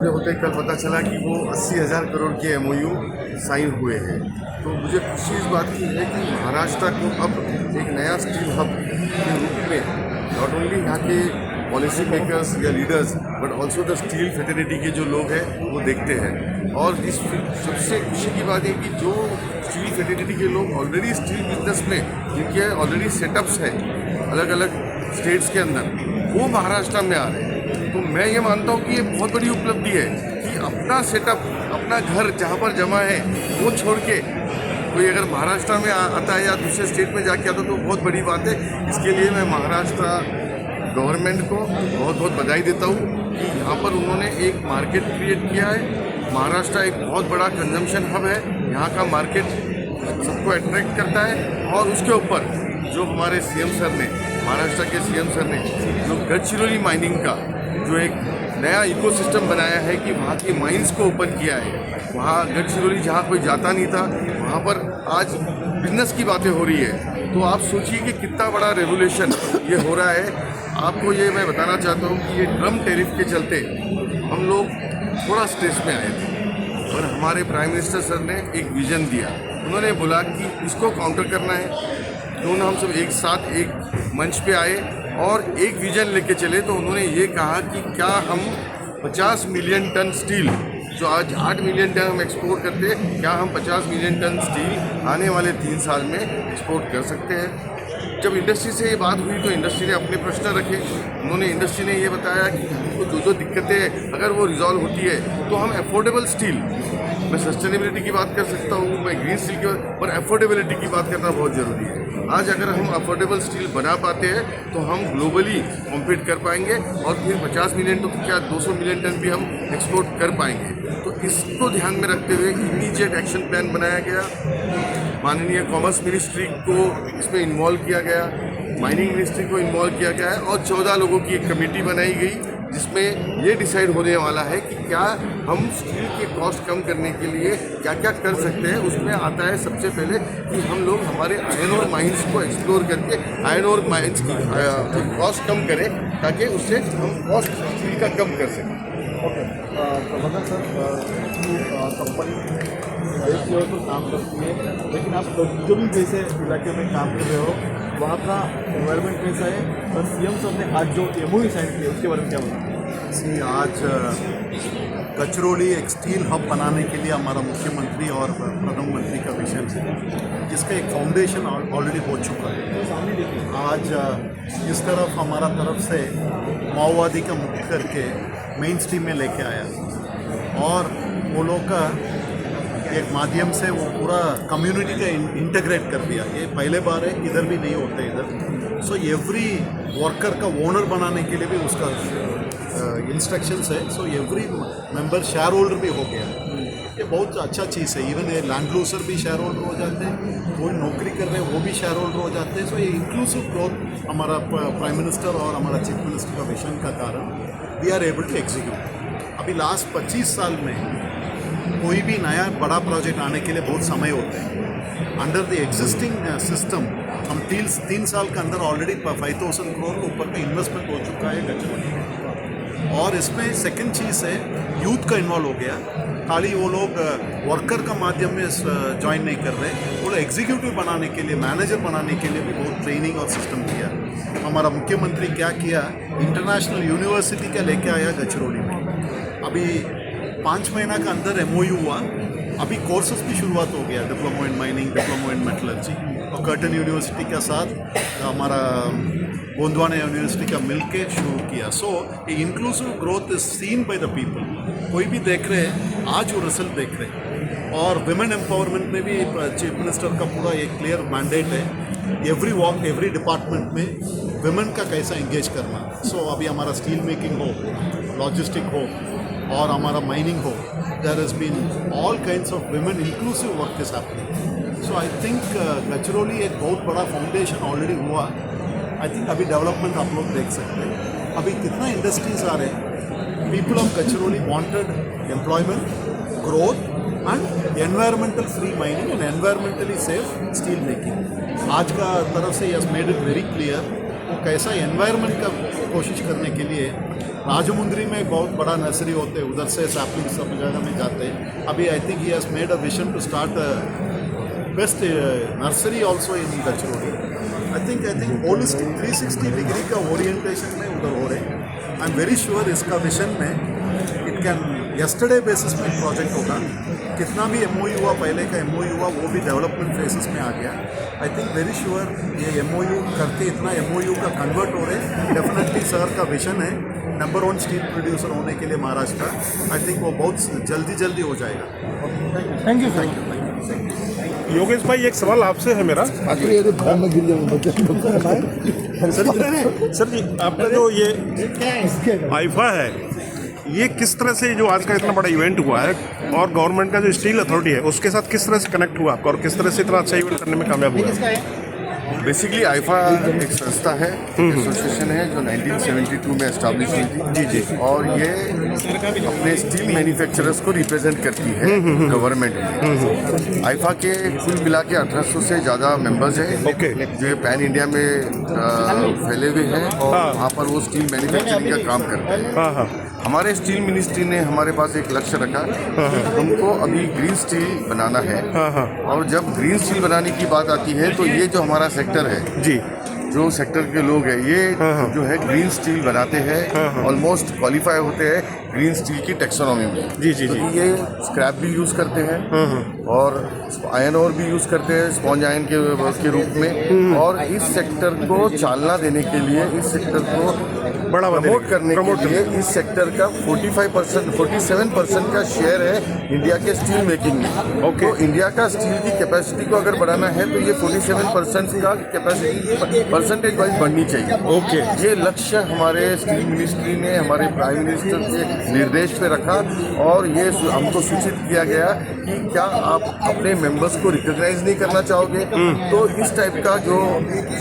मुझे होते कल पता चला कि वो 80,000 करोड़ के एमओयू साइन हुए हैं। तो मुझे खुशी इस बात की है कि महाराष्ट्र को अब एक नया स्टील हब के रूप में नॉट ओनली यहाँ के पॉलिसी मेकर्स या leaders but also the steel fraternity के जो लोग हैं वो देखते हैं। और इस सबसे खुशी की बात है कि जो स्टील फेटर्निटी के लोग ऑलरेडी स्टील बिजनेस में जिनके ऑलरेडी सेटअप्स हैं अलग अलग स्टेट्स के अंदर, वो महाराष्ट्र में आ रहे हैं। तो मैं ये मानता हूँ कि ये बहुत बड़ी उपलब्धि है कि अपना सेटअप, अपना घर जहाँ पर जमा है वो छोड़ के कोई अगर महाराष्ट्र में आता है या दूसरे स्टेट में जाके आता तो बहुत बड़ी बात है। इसके लिए मैं महाराष्ट्र गवर्नमेंट को बहुत बहुत बधाई देता हूँ कि यहाँ पर उन्होंने एक मार्केट क्रिएट किया है। महाराष्ट्र एक बहुत बड़ा कंजम्पशन हब है, यहाँ का मार्केट सबको अट्रैक्ट करता है। और उसके ऊपर जो हमारे सीएम सर ने, महाराष्ट्र के सीएम सर ने जो गडचिरोली माइनिंग का जो एक नया इकोसिस्टम बनाया है कि वहाँ की माइंस को ओपन किया है। वहाँ गडचिरोली जहाँ कोई जाता नहीं था वहाँ पर आज बिजनेस की बातें हो रही है। तो आप सोचिए कि कितना बड़ा रेवोल्यूशन ये हो रहा है। आपको ये मैं बताना चाहता हूँ कि ये ट्रम्प टैरिफ के चलते हम लोग थोड़ा स्ट्रेस में आए थे और हमारे प्राइम मिनिस्टर सर ने एक विज़न दिया। उन्होंने बोला कि इसको काउंटर करना है। दोनों हम सब एक साथ एक मंच पे आए और एक विजन लेके चले। तो उन्होंने ये कहा कि क्या हम 50 मिलियन टन स्टील, जो आज 8 मिलियन टन हम एक्सपोर्ट करते हैं, क्या हम 50 मिलियन टन स्टील आने वाले 3 साल में एक्सपोर्ट कर सकते हैं। जब इंडस्ट्री से ये बात हुई तो इंडस्ट्री ने अपने प्रश्न रखे। उन्होंने इंडस्ट्री ने ये बताया कि हमको जो दिक्कतें अगर वो रिजॉल्व होती है तो हम अफोर्डेबल स्टील, मैं सस्टेनेबिलिटी की बात कर सकता हूँ, मैं ग्रीन स्टील की, पर अफोर्डेबिलिटी की बात करना बहुत ज़रूरी है। आज अगर हम अफोर्डेबल स्टील बना पाते हैं तो हम ग्लोबली कॉम्पीट कर पाएंगे और फिर 50 मिलियन तो क्या 200 मिलियन टन भी हम एक्सपोर्ट कर पाएंगे। तो इसको ध्यान में रखते हुए इमीडिएट एक्शन प्लान बनाया गया। माननीय कॉमर्स मिनिस्ट्री को इसमें इन्वॉल्व किया गया, माइनिंग मिनिस्ट्री को इन्वॉल्व किया गया है और 14 लोगों की एक कमेटी बनाई गई जिसमें ये डिसाइड होने वाला है कि क्या हम स्टील के कॉस्ट कम करने के लिए क्या क्या कर सकते हैं। उसमें आता है सबसे पहले कि हम लोग हमारे आयरन और माइंस को एक्सप्लोर करके आयरन और माइंस की कॉस्ट कम करें ताकि उससे हम कॉस्ट स्टील का कम कर सकें। ओके, तो बता सर, कंपनी एक लेवल पर काम करती है, लेकिन आप जो भी जैसे इलाके में काम कर रहे हो वहाँ का एनवायरनमेंट कैसा है और सीएम सर ने आज जो एमओयू साइन किया उसके बारे में क्या बताएं? सी आज गडचिरोली एक स्टील हब बनाने के लिए हमारा मुख्यमंत्री और प्रधानमंत्री का विजन है, जिसका एक फाउंडेशन ऑलरेडी हो चुका है। आज इस तरफ हमारा तरफ से माओवादी का मुक्त करके मेन स्ट्रीम में लेके आया और वो लोग का एक माध्यम से वो पूरा कम्युनिटी का इंटीग्रेट कर दिया। ये पहले बार है, इधर भी नहीं होते इधर। सो एवरी वर्कर का ओनर बनाने के लिए भी उसका इंस्ट्रक्शंस है। So every member share holder भी हो गया। ये बहुत अच्छा चीज़ है। इवन ये लैंड लूजर भी शेयर होल्डर हो जाते हैं, कोई नौकरी कर रहे हैं वो भी शेयर होल्डर हो जाते हैं। सो ये इंक्लूसिव ग्रोथ हमारा प्राइम मिनिस्टर और हमारा चीफ मिनिस्टर का विजन का कारण we are able to execute. अभी लास्ट 25 साल में कोई भी नया बड़ा प्रोजेक्ट आने के लिए बहुत समय होता है। अंडर द एग्जिस्टिंग सिस्टम हम 3 साल के अंदर ऑलरेडी 5,000 करोड़ के ऊपर का इन्वेस्टमेंट हो चुका है गडचिरोली में। और इसमें सेकंड चीज़ है यूथ का इन्वॉल्व हो गया। खाली वो लोग वर्कर का माध्यम में ज्वाइन नहीं कर रहे, वो लोग एग्जीक्यूटिव बनाने के लिए, मैनेजर बनाने के लिए भी बहुत ट्रेनिंग और सिस्टम किया। हमारा मुख्यमंत्री क्या किया, इंटरनेशनल यूनिवर्सिटी का लेके आया गडचिरोली में। अभी 5 महीना का अंदर एमओयू हुआ। अभी कोर्सेज भी शुरुआत हो गया, diploma in mining, diploma in metallurgy, और कर्टन यूनिवर्सिटी के साथ हमारा गोंदवाना यूनिवर्सिटी का मिलके शुरू किया। सो ये inclusive growth is seen by the people. कोई भी देख रहे हैं, आज वो रिजल्ट देख रहे हैं। और वुमेन एम्पावरमेंट में भी चीफ मिनिस्टर का पूरा एक क्लियर मैंडेट है, एवरी वॉक एवरी डिपार्टमेंट में वुमेन का कैसा एंगेज करना। सो अभी हमारा स्टील मेकिंग हो, लॉजिस्टिक हो और हमारा माइनिंग हो, there has been all kinds of women inclusive work is happening. So I think Gadchiroli एक बहुत बड़ा फाउंडेशन ऑलरेडी हुआ। आई थिंक अभी डेवलपमेंट आप लोग देख सकते हैं। अभी कितना इंडस्ट्रीज आ रहे हैं। People of Gadchiroli wanted employment, growth and environmental free mining and environmentally safe steel making. आज का तरफ से has made it very clear वो कैसा एनवायरमेंट का कोशिश करने के लिए राजमुंद्री में एक बहुत बड़ा नर्सरी होते हैं, उधर से सैपलिंग सब जगह में जाते हैं। अभी I think he has made a vision to start best nursery also in Gadchiroli. I think holistic 360 degree का ओरिएंटेशन में उधर हो रहे हैं। आई एम वेरी श्योर इसका विजन में इट कैन यस्टरडे बेसिस में प्रोजेक्ट होगा। कितना भी MOU हुआ, पहले का MOU हुआ, वो भी डेवलपमेंट फेसिस में आ गया। आई थिंक वेरी श्योर ये MOU करके इतना MOU का कन्वर्ट हो रहे हैं। डेफिनेटली सर का विजन है नंबर 1 स्टील प्रोड्यूसर होने के लिए महाराष्ट्र का। आई थिंक वो बहुत जल्दी हो जाएगा। Thank you sir. योगेश भाई, एक सवाल आपसे है मेरा। सर जी, आपका जो ये आईफा है, ये किस तरह से जो आज का इतना बड़ा इवेंट हुआ है और गवर्नमेंट का जो स्टील अथॉरिटी है उसके साथ किस तरह से कनेक्ट हुआ आपका और किस तरह से इतना अच्छा इवेंट करने में कामयाब हुआ? बेसिकली आईफा एक संस्था है, एसोसिएशन है जो 1972 में एस्टैब्लिश हुई थी। जी। और ये अपने स्टील मैन्युफैक्चरर्स को रिप्रेजेंट करती है गवर्नमेंट में। आईफा के कुल मिला के 1800 से ज़्यादा मेंबर्स हैं। ओके। जो पैन इंडिया में फैले हुए हैं और वहाँ पर वो स्टील मैन्युफैक्चरिंग का काम करते हैं। हमारे स्टील मिनिस्ट्री ने हमारे पास एक लक्ष्य रखा, हमको अभी ग्रीन स्टील बनाना है। और जब ग्रीन स्टील बनाने की बात आती है तो ये जो हमारा सेक्टर है जी, जो सेक्टर के लोग हैं ये जो है ग्रीन स्टील बनाते हैं, ऑलमोस्ट क्वालिफाई होते हैं ग्रीन स्टील की टेक्सोनॉमी में। जी जी जी। ये स्क्रैप भी यूज़ करते हैं और आयरन और भी यूज़ करते हैं स्पॉन्ज आयरन के रूप में। और इस सेक्टर को चालना देने के लिए, इस सेक्टर को बड़ा प्रमोट करने के लिए इस सेक्टर का 47% का शेयर है इंडिया के स्टील मेकिंग में। ओके। तो इंडिया का स्टील की कैपेसिटी को अगर बढ़ाना है तो ये 47% का कैपेसिटी परसेंटेज वाइज बढ़नी चाहिए। ओके। ये लक्ष्य हमारे स्टील मिनिस्ट्री ने हमारे प्राइम मिनिस्टर के निर्देश पे रखा और ये हमको सूचित किया गया कि क्या आप अपने मेंबर्स को रिकॉग्नाइज नहीं करना चाहोगे? तो इस टाइप का जो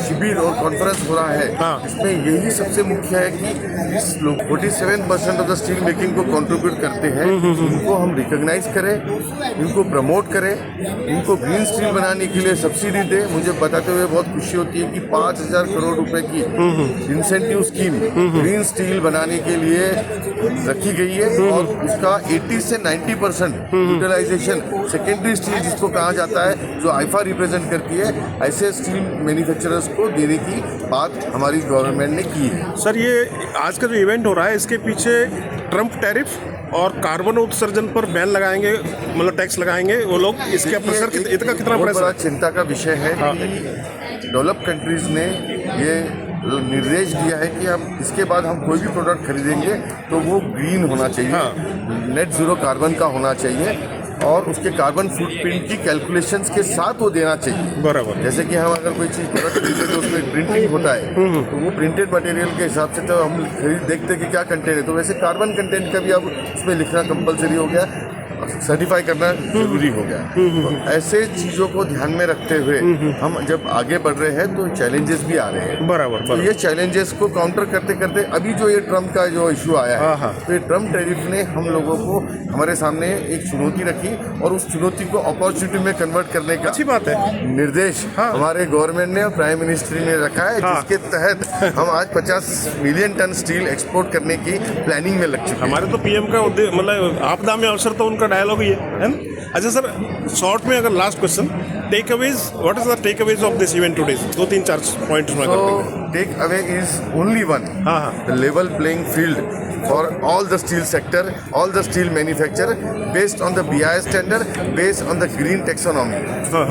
शिविर और कॉन्फ्रेंस हो रहा है, इसमें यही सबसे मुख्य है कि इस लोग 47% ऑफ द स्टील मेकिंग को कंट्रीब्यूट करते हैं, इनको हम रिकॉग्नाइज करें, इनको प्रमोट करें, इनको ग्रीन स्टील बनाने के लिए सब्सिडी दें। मुझे बताते हुए बहुत खुशी होती है कि 5,000 करोड़ रुपए की इंसेंटिव स्कीम ग्रीन स्टील बनाने के लिए रखी गई है और उसका 80 से 90% यूटिलाइजेशन सेकेंडरी स्टील जिसको कहा जाता है, जो आईफा रिप्रेजेंट करती है, ऐसे स्टील मैन्युफैक्चरर्स को देने की बात हमारी गवर्नमेंट ने की है। सर, ये आज का जो इवेंट हो रहा है इसके पीछे ट्रम्प टैरिफ और कार्बन उत्सर्जन पर बैन लगाएंगे, मतलब टैक्स लगाएंगे वो लोग, इसके प्रेशर कितना प्रेशर? बड़ा चिंता का विषय है कि डेवलप कंट्रीज ने ये निर्देश दिया है कि हम इसके बाद हम कोई भी प्रोडक्ट खरीदेंगे तो वो ग्रीन होना चाहिए, नेट जीरो कार्बन का होना चाहिए और उसके कार्बन फुटप्रिंट की कैलकुलेशंस के साथ वो देना चाहिए। बराबर। जैसे कि हम अगर कोई चीज़ प्रोडक्ट खरीदते तो उसमें प्रिंटिंग होता है, तो वो प्रिंटेड मटेरियल के हिसाब से तो हम देखते हैं कि क्या कंटेंट है, तो वैसे कार्बन कंटेंट का भी अब उसमें लिखना कंपलसरी हो गया, सर्टिफाई करना जरूरी हो गया। तो ऐसे चीज़ों को ध्यान में रखते हुए हम जब आगे बढ़ रहे हैं तो चैलेंजेस भी आ रहे हैं। बराबर। तो ये चैलेंजेस को काउंटर करते करते अभी जो ये ट्रम्प का जो इशू आया है, तो ये ट्रम्प टैरिफ ने हम लोगों को हमारे सामने एक चुनौती रखी और उस चुनौती को अपॉर्चुनिटी में कन्वर्ट करने का अच्छी बात है निर्देश हमारे गवर्नमेंट ने और प्राइम मिनिस्ट्री ने रखा है, जिसके तहत हम आज 50 मिलियन टन स्टील एक्सपोर्ट करने की प्लानिंग में लग चुके हैं। हमारे तो PM का मतलब आपदा में अवसर तो उनका डायलॉग ही है। अच्छा सर, शॉर्ट में अगर last question, takeaways, what is the takeaways of this event today? 2-3-4 points में takeaway is only one, level playing field for all the steel sector, all the steel manufacturer, based on the BIS standard, based on the green taxonomy.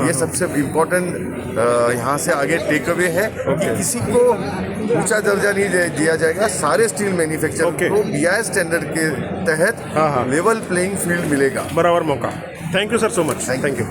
ये सबसे important यहाँ से आगे take away है कि किसी को ऊंचा दर्जा नहीं दिया जाएगा, सारे स्टील मैन्युफैक्चरर को BIS स्टैंडर्ड के तहत लेवल प्लेइंग फील्ड मिलेगा, बराबर मौका। Thank you sir, so much. Thank you.